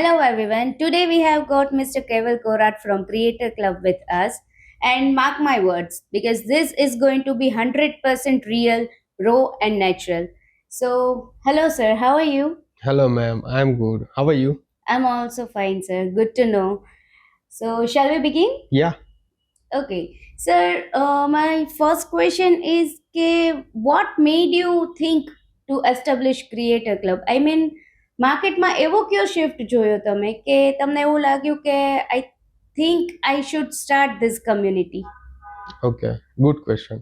Hello everyone. Today we have got Mr. Keval Korat from Creator Club with us. And mark my words, because this is going to be 100% real, raw, and natural. So, hello, sir. How are you? Hello, ma'am. I'm good. How are you? I'm also fine, sir. Good to know. So, shall we begin? Yeah. Okay. Sir, my first question is what made you think to establish Creator Club? I mean, માર્કેટમાં એવો કયો shift જોયો તમે કે તમને એવું લાગ્યું કે I think I should start this community. Okay. Good question.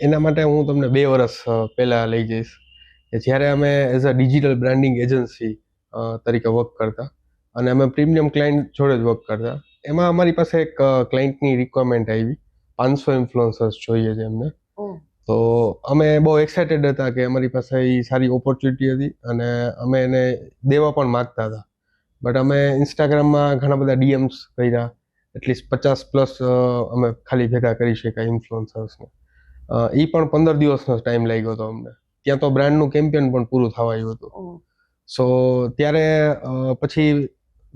એના માટે હું તમને 2 વર્ષ પહેલા લઈ જઈશ કે જ્યારે અમે as a digital branding agency તરીકે વર્ક કરતા અને અમે પ્રીમિયમ ક્લાયન્ટ જોડે જ વર્ક કરતા. એમાં અમારી પાસે એક ક્લાયન્ટની રિક્વાયરમેન્ટ આવી, 500 ઇન્ફ્લુઅન્સર્સ જોઈએ છે એમને. તો અમે બહુ એક્સાઇટેડ હતા કે અમારી પાસે એ સારી ઓપોર્ચ્યુનિટી હતી અને અમે એને દેવા પણ માગતા હતા. બટ અમે ઇન્સ્ટાગ્રામમાં ઘણા બધા ડીએમ્સ કર્યા, એટલીસ્ટ 50+ અમે ખાલી ભેગા કરી શક્યા ઇન્ફ્લુઅન્સર્સને. એ પણ 15 દિવસનો ટાઈમ લાગ્યો હતો અમને. ત્યાં તો બ્રાન્ડનું કેમ્પેન પણ પૂરું થવા આવ્યું હતું. સો ત્યારે પછી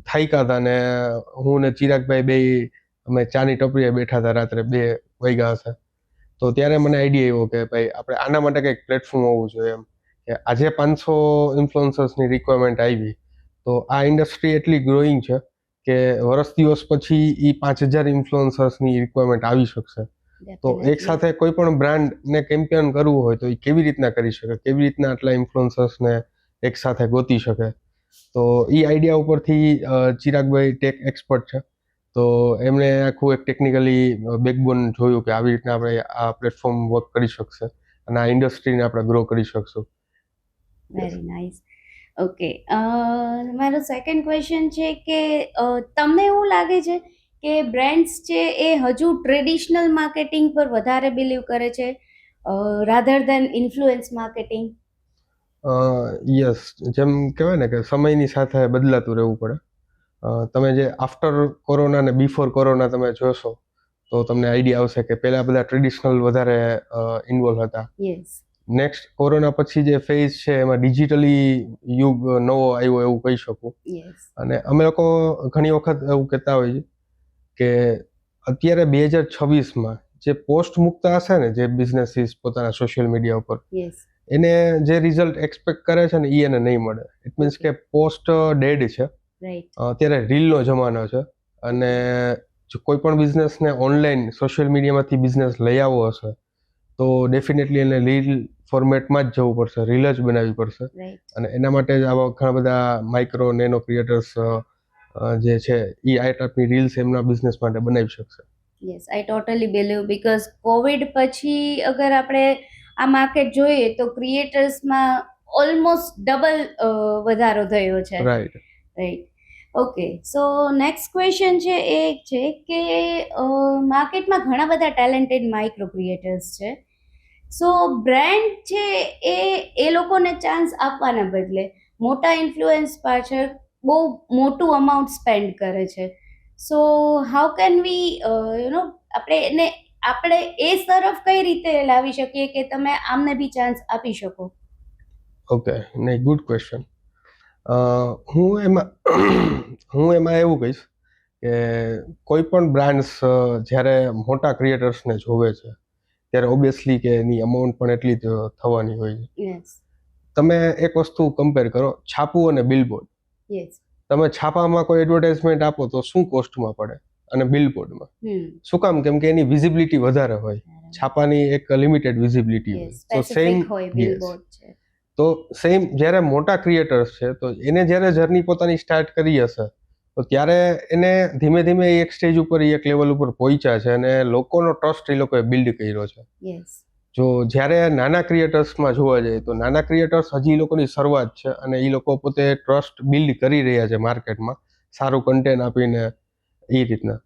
થાક્યા હતા ને હું ને ચિરાગભાઈ બે અમે ચાની ટપરીએ બેઠા હતા, રાત્રે 2 વાગ્યા હશે. તો ત્યારે મને આઈડિયા આવ્યો કે ભાઈ આપણે આના માટે કંઈક પ્લેટફોર્મ હોવું જોઈએ એમ. કે આજે 500 ઇન્ફ્લુઅન્સર્સની રિક્વાયરમેન્ટ આવી તો આ ઇન્ડસ્ટ્રી એટલી ગ્રોઈંગ છે કે વર્ષ દિવસ પછી એ 5000 ઇન્ફ્લુઅન્સર્સની રિક્વાયરમેન્ટ આવી શકશે. તો એક સાથે કોઈ પણ બ્રાન્ડને કેમ્પેન કરવું હોય તો એ કેવી રીતના કરી શકે, કેવી રીતના આટલા ઇન્ફ્લુઅન્સર્સને એક સાથે ગોતી શકે. તો એ આઈડિયા ઉપરથી ચિરાગભાઈ ટેક એક્સપર્ટ છે, તો એમણે આખું એક ટેકનિકલી બેકબોન જોયું કે આવી રીતના આપણે આ પ્લેટફોર્મ વર્ક કરી શકશે અને આ ઇન્ડસ્ટ્રીને આપણે ગ્રો કરી શકશું. Very nice. ઓકે. મારો સેકન્ડ ક્વેશ્ચન છે કે તમને એવું લાગે છે કે બ્રાન્ડ્સ છે એ હજુ ટ્રેડિશનલ માર્કેટિંગ પર વધારે બિલીવ કરે છે રાધર દેન ઇન્ફ્લુએન્સ માર્કેટિંગ? યસ, જેમ કહેવાય ને કે સમયની સાથે બદલાતું રહેવું પડે. તમે જે આફ્ટર કોરોના ને બિફોર કોરોના તમે જોશો તો તમને આઈડિયા આવશે કે પહેલા બધા ટ્રેડિશનલ વધારે ઇન્વોલ્વ હતા. યસ. નેક્સ્ટ કોરોના પછી જે ફેઝ છે એમાં ડિજિટલી યુગ નવો આવ્યો એવું કહી શકું. યસ. અને અમે લોકો ઘણી વખત એવું કહેતા હોઈએ કે અત્યારે 2026માં જે પોસ્ટ મૂકતા હશે ને જે બિઝનેસીસ પોતાના સોશિયલ મીડિયા ઉપર, યસ, એને જે રિઝલ્ટ એક્સપેક્ટ કરે છે ને એ એને નહીં મળે. ઇટ મીન્સ કે પોસ્ટ ડેડ છે. રાઈટ. અત્યારે રીલનો જમાનો છે અને જો કોઈ પણ બિઝનેસને ઓનલાઈન સોશિયલ મીડિયામાંથી બિઝનેસ લઈ આવવો હશે તો ડેફિનેટલી એને રીલ ફોર્મેટમાં જ જવું પડશે, રીલ જ બનાવવી પડશે. રાઈટ. અને એના માટે જ આવા ઘણા બધા માઇક્રો નેનો ક્રિએટર્સ જે છે એ આ ટાઈપની રીલ્સ એમના બિઝનેસ માટે બનાવી શકશે. Yes, I totally believe, because Covid પછી અગર આપણે આ માર્કેટ જોઈએ તો ક્રિએટર્સમાં ઓલમોસ્ટ ડબલ વધારો થયો છે. Right. Right. Okay. So next question છે એ છે કે માર્કેટમાં ઘણા બધા ટેલેન્ટેડ માઇક્રો ક્રિએટર્સ છે. સો બ્રાન્ડ છે એ લોકોને ચાન્સ આપવાના બદલે મોટા ઇન્ફ્લુએન્સ પાછળ બહુ મોટું અમાઉન્ટ સ્પેન્ડ કરે છે. સો હાઉ કેન વી આપણે એ તરફ કઈ રીતે લાવી શકીએ કે તમે આમને બી ચાન્સ આપી શકો? ઓકે, નહીં, ગુડ ક્વેશ્ચન. હું એમાં એવું કહીશ કે કોઈ પણ બ્રાન્ડ્સ જ્યારે મોટા ક્રિએટર્સને જોવે છે ત્યારે ઓબ્વિયસલી કે એની અમાઉન્ટ પણ એટલી જ થવાની હોય છે. યસ. તમે એક વસ્તુ કમ્પેર કરો, છાપું અને બિલબોર્ડ. યસ. તમે છાપામાં કોઈ એડવર્ટાઇઝમેન્ટ આપો તો શું કોસ્ટમાં પડે અને બિલબોર્ડમાં શું કામ? કેમ કે એની વિઝિબિલિટી વધારે હોય. છાપાની એક લિમિટેડ વિઝિબિલિટી હોય. તો સેમ તો સેમ જ્યારે મોટા ક્રિએટર્સ છે તો એને જ્યારે જર્ની પોતાની સ્ટાર્ટ કરી હશે તો ત્યારે એને ધીમે ધીમે એક સ્ટેજ ઉપર એક લેવલ ઉપર પહોંચ્યા છે અને લોકોનો ટ્રસ્ટ એ લોકોએ બિલ્ડ કર્યો છે. યસ. જો જ્યારે નાના ક્રિએટર્સમાં જોવા જઈએ તો નાના ક્રિએટર્સ હજી લોકોની શરૂઆત છે અને એ લોકો પોતે ટ્રસ્ટ બિલ્ડ કરી રહ્યા છે માર્કેટમાં, સારું કન્ટેન્ટ આપીને એ રીતના.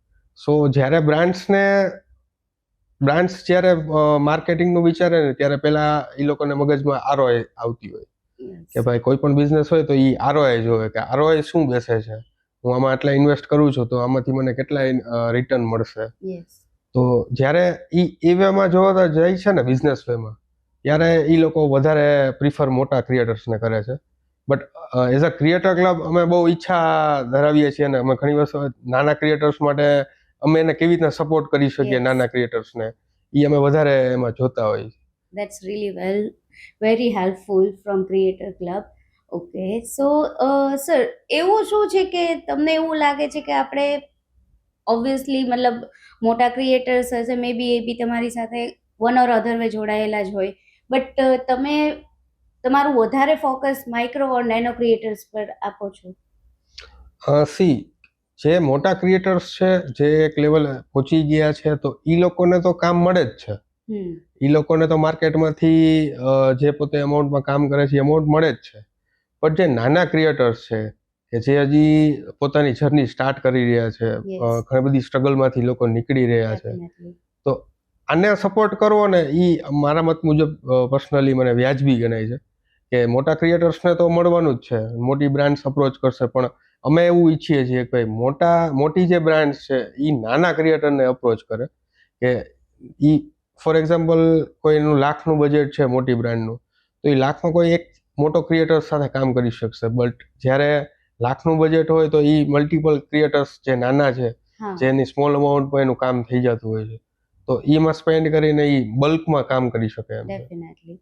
સો જ્યારે બ્રાન્ડ્સ જ્યારે માર્કેટિંગનું વિચારે ને ત્યારે પહેલા એ લોકોને મગજમાં આરઓઆઈ આવતી હોય કે ભાઈ કોઈ પણ બિઝનેસ હોય તો એ આરઓઆઈ જોવે કે આરઓઆઈ શું બેસે છે, હું આમાં આટલા ઇન્વેસ્ટ કરું છું તો આમાંથી મને કેટલા રિટર્ન મળશે. તો જ્યારે એ વેમાં જોવા જાય છે ને બિઝનેસ વેમાં, ત્યારે એ લોકો વધારે પ્રિફર મોટા ક્રિએટર્સને કરે છે but as a creator club અમે બહુ ઈચ્છા ધરાવીએ છીએ અને અમે ઘણી વસ્તુ નાના ક્રિએટર્સ માટે અમે એને કેવી રીતના સપોર્ટ કરી શકીએ Yes. નાના ક્રિએટર્સને એ અમે વધારે એમાં જોતા હોઈએ છીએ. That's really very helpful from Creator Club. Okay, so sir, એવું શું છે કે તમને એવું લાગે છે કે આપણે ઓબ્વિયસલી મતલબ મોટા ક્રિએટર્સ હશે મે બી એ બી તમારી સાથે વન ઓર અધર વે જોડાયેલા જ હોય, બટ તમે તમારું વધારે ફોકસ માઇક્રો ઓર નેનો ક્રિએટર્સ પર આપો છો? સી જે મોટા ક્રિએટર્સ છે જે એક લેવલ પહોંચી ગયા છે તો એ લોકોને તો કામ મળે જ છે. હમ એ લોકોને તો માર્કેટમાંથી જે પોતે અમાઉન્ટમાં કામ કરે છે અમાઉન્ટ મળે જ છે. પણ જે નાના ક્રિએટર્સ છે કે જે હજી પોતાની જર્ની સ્ટાર્ટ કરી રહ્યા છે, Yes. ઘણી બધી સ્ટ્રગલમાંથી લોકો નીકળી રહ્યા છે, Definitely. તો આને સપોર્ટ કરવો ને એ મારા મત મુજબ પર્સનલી મને વ્યાજબી ગણાય છે કે મોટા ક્રિએટર્સને તો મળવાનું જ છે, મોટી બ્રાન્ડ્સ અપ્રોચ કરશે, પણ અમે એવું ઈચ્છીએ છીએ કે ભાઈ મોટી જે બ્રાન્ડ્સ છે એ નાના ક્રિએટરને અપ્રોચ કરે કે એ ફોર એક્ઝામ્પલ કોઈનું લાખનું બજેટ છે મોટી બ્રાન્ડનું, તો એ લાખમાં કોઈ એક મોટો ક્રિએટર સાથે કામ કરી શકશે, બટ જ્યારે લાખનું બજેટ હોય તો એ મલ્ટિપલ ક્રિએટર્સ જે નાના છે હા, જેની સ્મોલ અમાઉન્ટમાં એનું કામ થઈ જતું હોય છે, તો એમાં સ્પેન્ડ કરીને એ બલ્કમાં કામ કરી શકે એમ છે. Definitely.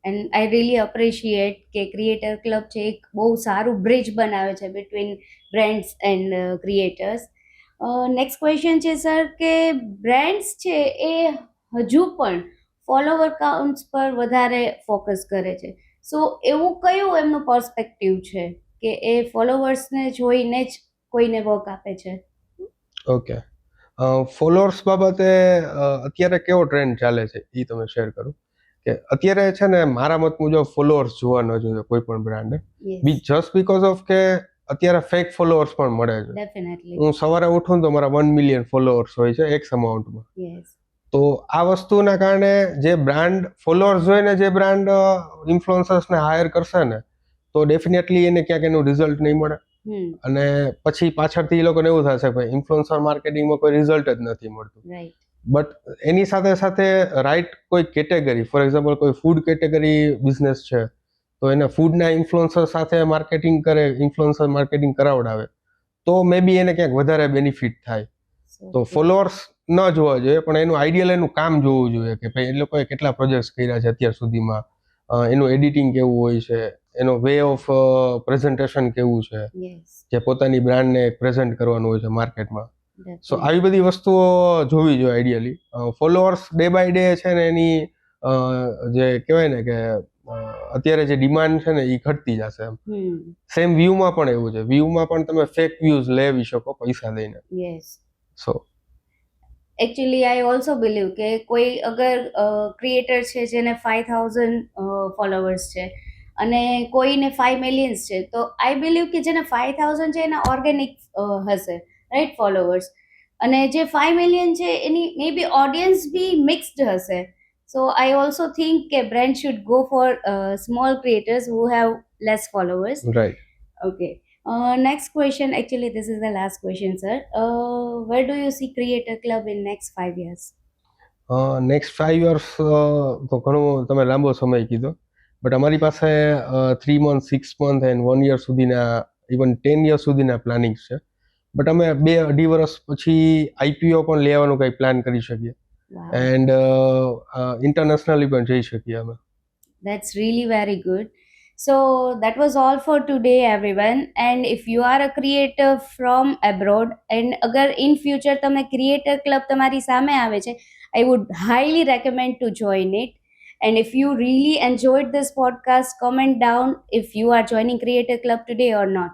And I really appreciate કે ક્રિએટર ક્લબ છે એક બહુ સારું બ્રિજ બનાવે છે between brands and creators. Next question છે સર કે બ્રાન્ડ્સ છે એ હજુ પણ ફોલોવર કાઉન્ટ્સ પર વધારે ફોકસ કરે છે, સો એવું કયું એમનું પર્સપેક્ટિવ છે કે એ ફોલોવર્સને જોઈને જ કોઈને વર્ક આપે છે? ઓકે, ફોલોઅર્સ બાબતે અત્યારે કેવો ટ્રેન્ડ ચાલે છે એ તમે શેર કરો કે અત્યારે છે ને મારા મત મુજબ ફોલોઅર્સ જોવા ન જોઈએ કોઈ પણ બ્રાન્ડે, જસ્ટ બીકોઝ ઓફ કે અત્યારે ફેક ફોલોઅર્સ પણ મળે છે. ડેફિનેટલી. હું સવારે ઉઠું ને તો મારા 1 મિલિયન ફોલોઅર્સ હોય છે એક્સ અમાઉન્ટમાં. યસ. તો આ વસ્તુના કારણે જે બ્રાન્ડ ફોલોઅર્સ જોઈને જે બ્રાન્ડ ઇન્ફ્લુઅન્સર્સને હાયર કરશે ને તો ડેફિનેટલી એને ક્યાંક એનું રિઝલ્ટ નહીં મળે, અને પછી પાછળથી એ લોકોને એવું થશે ભાઈ ઇન્ફ્લુએન્સર માર્કેટિંગમાં કોઈ રિઝલ્ટ જ નથી મળતું. રાઈટ. બટ એની સાથે સાથે રાઈટ કોઈ કેટેગરી, ફોર એક્ઝામ્પલ કોઈ ફૂડ કેટેગરી બિઝનેસ છે તો એને ફૂડના ઇન્ફ્લુએન્સર સાથે માર્કેટિંગ કરે, ઇન્ફ્લુએન્સર માર્કેટિંગ કરાવડાવે તો મે બી એને ક્યાંક વધારે બેનિફિટ થાય. તો ફોલોઅર્સ ન જોવા જોઈએ, પણ એનું આઈડિયલ એનું કામ જોવું જોઈએ કે ભાઈ એ લોકોએ કેટલા પ્રોજેક્ટ્સ કર્યા છે અત્યાર સુધીમાં, એનું એડિટિંગ કેવું હોય છે, એનો વે ઓફ પ્રેઝન્ટેશન કેવું છે, જે પોતાની બ્રાન્ડને પ્રેઝન્ટ કરવાનું હોય છે માર્કેટમાં. સો આવી બધી વસ્તુઓ જોવી જોઈએ ideally. Followers day by day છે ને એની જે કહેવાય ને કે અત્યારે જે ડિમાન્ડ છે ને એ ઘટતી જશે એમ. સેમ વ્યૂમાં પણ એવું છે, વ્યૂમાં પણ તમે ફેક વ્યૂઝ લેવી શકો પૈસા દઈને. Yes. So actually I also believe કે કોઈ અગર ક્રિએટર છે જેને 5000 ફોલોવર્સ છે અને કોઈને 5 મિલિયન્સ છે, તો આઈ બિલીવ કે જેને 5000 છે એના ઓર્ગેનિક હશે, રાઈટ, ફોલોવર્સ, અને જે 5 મિલિયન છે એની મે બી ઓડિયન્સ બી મિક્સ્ડ હશે. સો આઈ ઓલ્સો થિંક કે brand should go for small creators who have less followers. Right. Okay. Next question. Actually, this is the last question, sir. Where do you see Creator Club in next 5 years? Next 5 years તો ઘણો તમે લાંબો સમય કીધો, but અમારી પાસે 3 month, 6 month and 1 year સુધીના, even 10 year સુધીના પ્લાનિંગ્સ છે. બટ અમે 2-2.5 વર્ષ પછી આઈપીઓ પણ લેવાનું કંઈ પ્લાન કરી શકીએ, એન્ડ ઇન્ટરનેશનલી પણ જઈ શકીએ અમે. That's really very good. So that was all for today, everyone. And if you are a creator from abroad and agar in future તમે creator club તમારી સામે આવે છે, I would highly recommend to join it. And if you really enjoyed this podcast, comment down if you are joining creator club today or not.